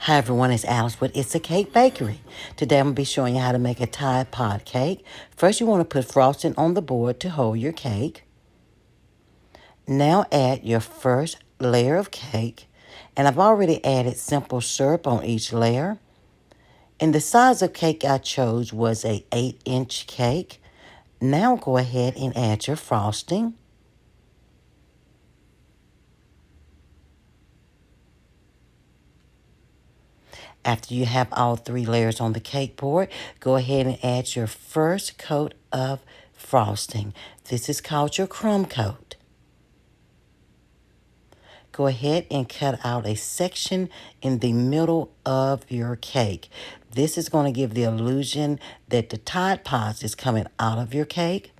Hi everyone, it's Alice with It's a Cake Bakery. Today I'm going to be showing you how to make a Tide Pod cake. First you want to put frosting on the board to hold your cake. Now add your first layer of cake. And I've already added simple syrup on each layer. And the size of cake I chose was a 8-inch cake. Now go ahead and add your frosting. After you have all 3 layers on the cake board, go ahead and add your first coat of frosting. This is called your crumb coat. Go ahead and cut out a section in the middle of your cake. This is going to give the illusion that the Tide Pods is coming out of your cake.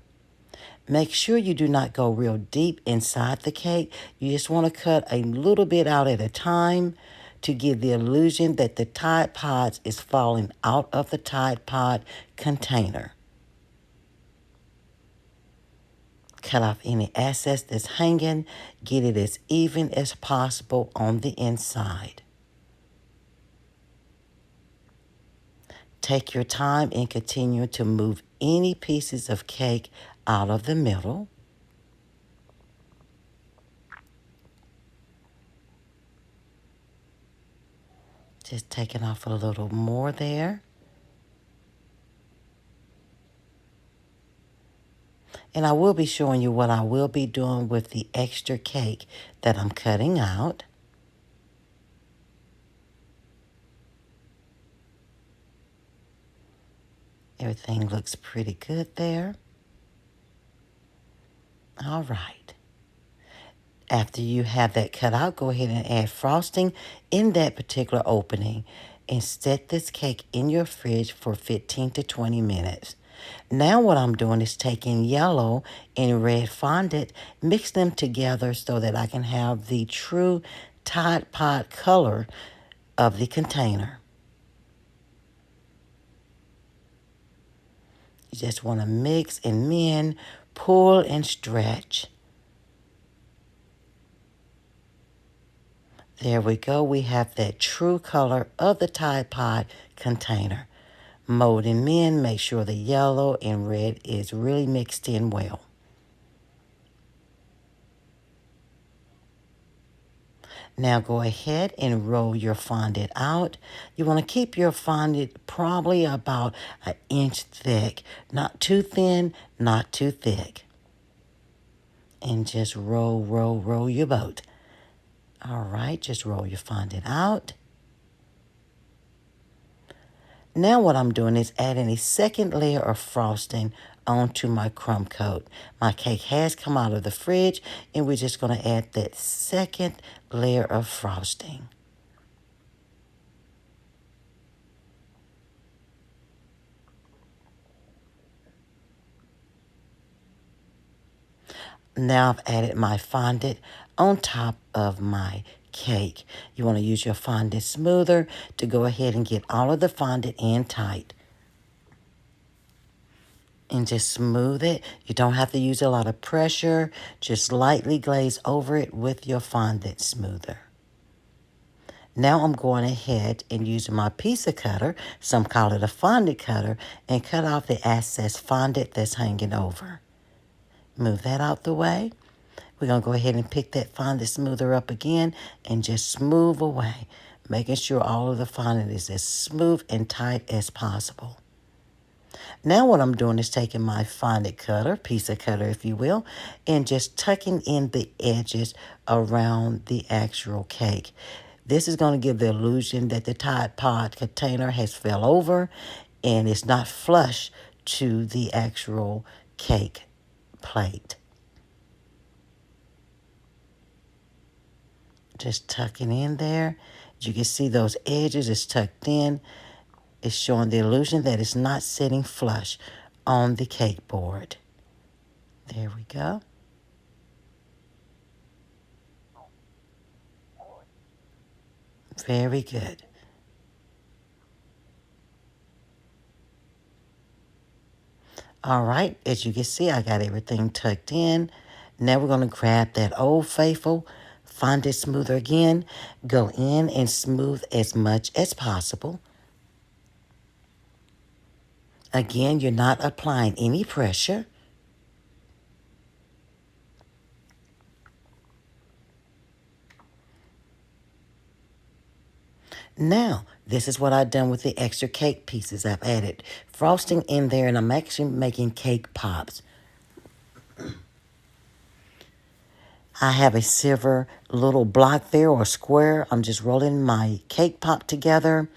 Make sure you do not go real deep inside the cake. You just want to cut a little bit out at a time to give the illusion that the Tide Pods is falling out of the Tide Pod container. Cut off any excess that's hanging. Get it as even as possible on the inside. Take your time and continue to move any pieces of cake out of the middle. Just taking off a little more there. And I will be showing you what I will be doing with the extra cake that I'm cutting out. Everything looks pretty good there. All right. After you have that cut out, go ahead and add frosting in that particular opening and set this cake in your fridge for 15 to 20 minutes. Now what I'm doing is taking yellow and red fondant, mix them together so that I can have the true Tide Pod color of the container. You just want to mix and mend, pull and stretch. There we go. We have that true color of the Tide Pod container. Mold and mend. Make sure the yellow and red is really mixed in well. Now go ahead and roll your fondant out. You want to keep your fondant probably about 1 inch thick. Not too thin, not too thick. And just roll, roll, roll your boat. All right, just roll your fondant out. Now what I'm doing is adding a second layer of frosting onto my crumb coat. My cake has come out of the fridge, and we're just going to add that second layer of frosting. Now I've added my fondant on top of my cake. You want to use your fondant smoother to go ahead and get all of the fondant in tight. And just smooth it. You don't have to use a lot of pressure. Just lightly glaze over it with your fondant smoother. Now I'm going ahead and using my pizza cutter, some call it a fondant cutter, and cut off the excess fondant that's hanging over. Move that out the way. We're going to go ahead and pick that fondant smoother up again and just smooth away, making sure all of the fondant is as smooth and tight as possible. Now what I'm doing is taking my fondant cutter, pizza cutter if you will, and just tucking in the edges around the actual cake. This is going to give the illusion that the Tide Pod container has fell over and it's not flush to the actual cake plate. Just tucking in there. As you can see, those edges is tucked in. It's showing the illusion that it's not sitting flush on the cake board. There we go. Very good. All right, as you can see, I got everything tucked in. Now we're going to grab that Old Faithful fondant smoother again. Go in and smooth as much as possible. Again, you're not applying any pressure. Now, this is what I've done with the extra cake pieces. I've added frosting in there, and I'm actually making cake pops. I have a silver little block there or square. I'm just rolling my cake pop together,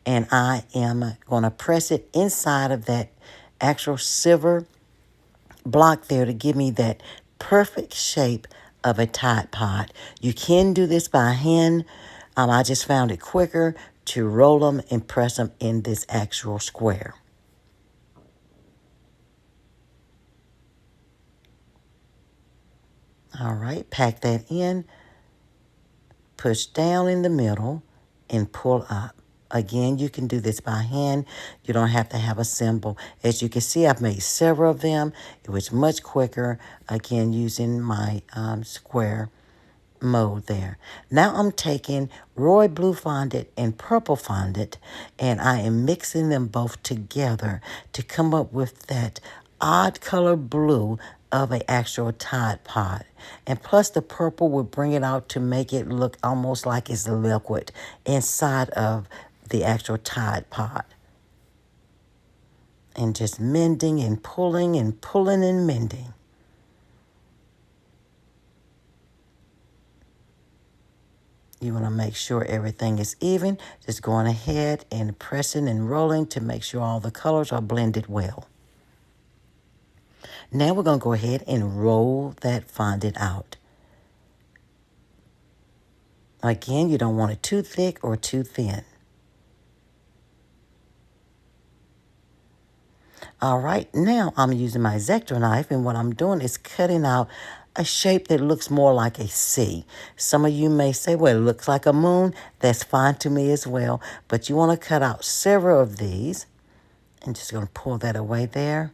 and I am going to press it inside of that actual silver block there to give me that perfect shape of a Tide Pod. You can do this by hand. I just found it quicker to roll them and press them in this actual square. All right, pack that in, push down in the middle, and pull up. Again, you can do this by hand. You don't have to have a symbol. As you can see, I've made several of them. It was much quicker, again, using my square mode there. Now I'm taking royal blue fondant and purple fondant, and I am mixing them both together to come up with that odd color blue of an actual Tide Pod. And plus the purple will bring it out to make it look almost like it's liquid inside of the actual Tide Pod. And just mending and pulling and pulling and mending. You want to make sure everything is even. Just going ahead and pressing and rolling to make sure all the colors are blended well. Now we're going to go ahead and roll that fondant out. Again, you don't want it too thick or too thin. All right, now I'm using my X-Acto knife, and what I'm doing is cutting out a shape that looks more like a C. Some of you may say, well, it looks like a moon. That's fine to me as well. But you want to cut out several of these. I'm just going to pull that away there.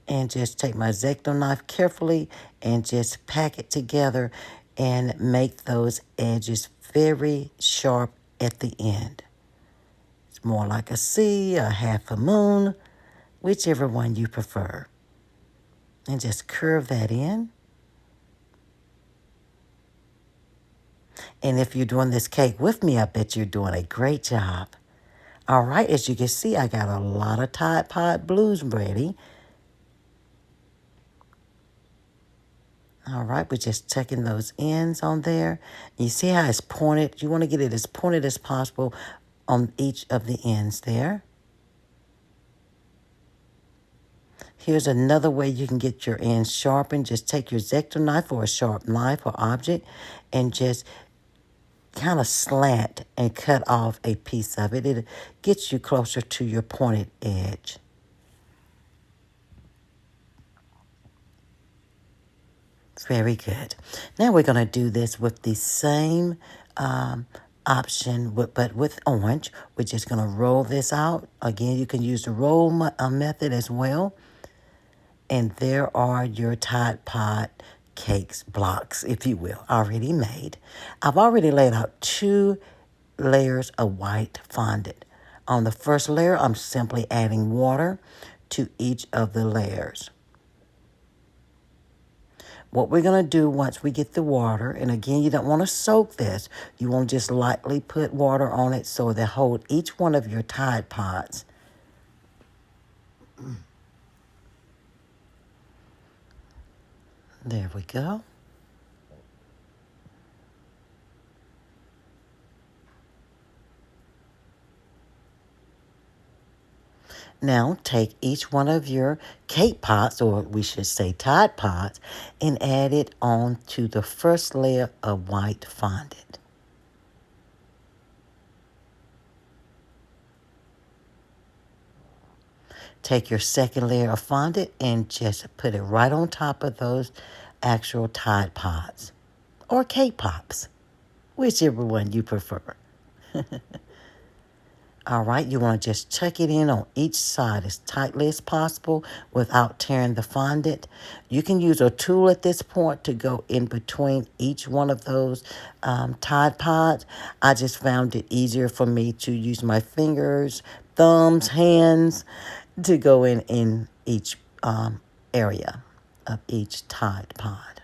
And just take my X-Acto knife carefully and just pack it together and make those edges very sharp at the end. It's more like a C, a half a moon, whichever one you prefer. And just curve that in. And if you're doing this cake with me, I bet you're doing a great job. All right, as you can see, I got a lot of Tide Pod blues ready. All right, we're just tucking those ends on there. You see how it's pointed? You want to get it as pointed as possible on each of the ends there. Here's another way you can get your ends sharpened. Just take your X-Acto knife or a sharp knife or object and just kind of slant and cut off a piece of it. It gets you closer to your pointed edge. Very good. Now we're going to do this with the same option, but with orange. We're just going to roll this out. Again, you can use the roll method as well. And there are your Tide Pod cakes, blocks, if you will, already made. I've already laid out 2 layers of white fondant. On the first layer, I'm simply adding water to each of the layers. What we're going to do once we get the water, and again, you don't want to soak this. You want to just lightly put water on it so they hold each one of your Tide Pods. There we go. Now take each one of your cake pots, or we should say Tide Pods, and add it on to the first layer of white fondant. Take your second layer of fondant and just put it right on top of those actual Tide Pods or cake pops, whichever one you prefer. All right, you want to just tuck it in on each side as tightly as possible without tearing the fondant. You can use a tool at this point to go in between each one of those Tide Pods. I just found it easier for me to use my fingers, thumbs, hands to go in each area of each Tide Pod.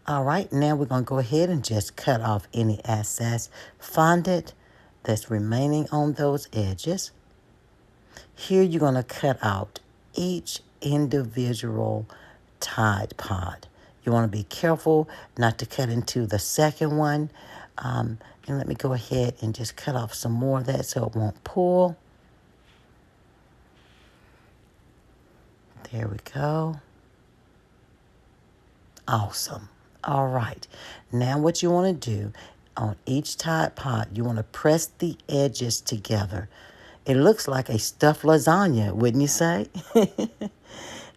All right, now we're going to go ahead and just cut off any excess fondant that's remaining on those edges. Here you're going to cut out each individual Tide Pod. You want to be careful not to cut into the second one. And let me go ahead and just cut off some more of that so it won't pull. There we go. Awesome. All right. Now what you want to do on each Tide Pod, you want to press the edges together. It looks like a stuffed lasagna, wouldn't you say?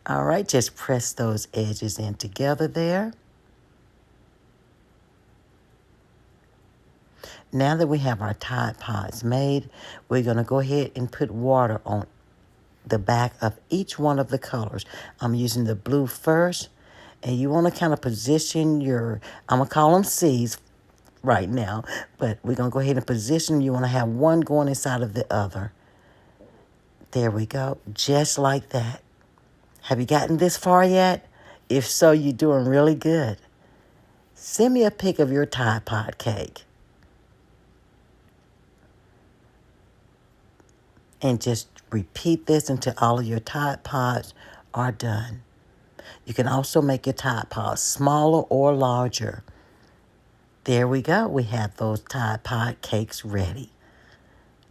All right, just press those edges in together there. Now that we have our Tide Pods made, we're going to go ahead and put water on the back of each one of the colors. I'm using the blue first, and you want to kind of position your, I'm going to call them C's right now, but we're going to go ahead and position. You want to have one going inside of the other. There we go, just like that. Have you gotten this far yet? If so, you're doing really good. Send me a pic of your Tide Pod cake. And just repeat this until all of your Tide Pods are done. You can also make your Tide Pods smaller or larger. There we go. We have those Tide Pod cakes ready.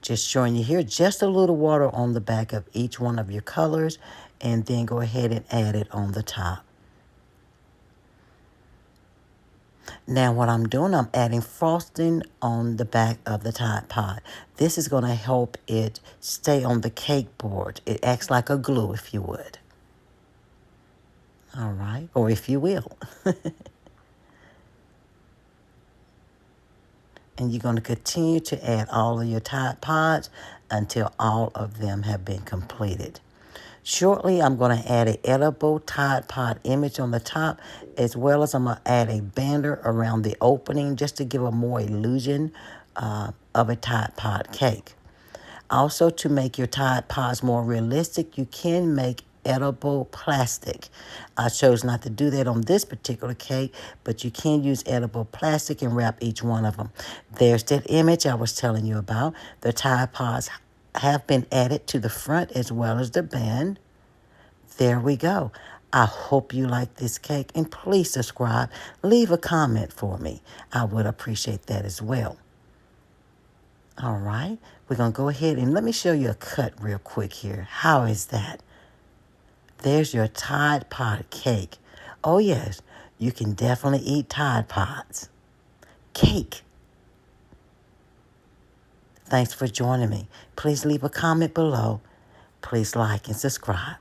Just showing you here, just a little water on the back of each one of your colors, and then go ahead and add it on the top. Now what I'm doing, I'm adding frosting on the back of the Tide Pod. This is going to help it stay on the cake board. It acts like a glue, if you would. All right, or if you will. And you're going to continue to add all of your Tide Pods until all of them have been completed. Shortly, I'm going to add an edible Tide Pod image on the top, as well as I'm going to add a banner around the opening just to give a more illusion of a Tide Pod cake. Also, to make your Tide Pods more realistic, you can make edible plastic. I chose not to do that on this particular cake, but you can use edible plastic and wrap each one of them. There's that image I was telling you about. The Tide Pods have been added to the front as well as the band. There we go. I hope you like this cake, and please subscribe. Leave a comment for me. I would appreciate that as well. All right, we're going to go ahead and let me show you a cut real quick here. How is that? There's your Tide Pod cake. Oh, yes, you can definitely eat Tide Pods. Cake. Thanks for joining me. Please leave a comment below. Please like and subscribe.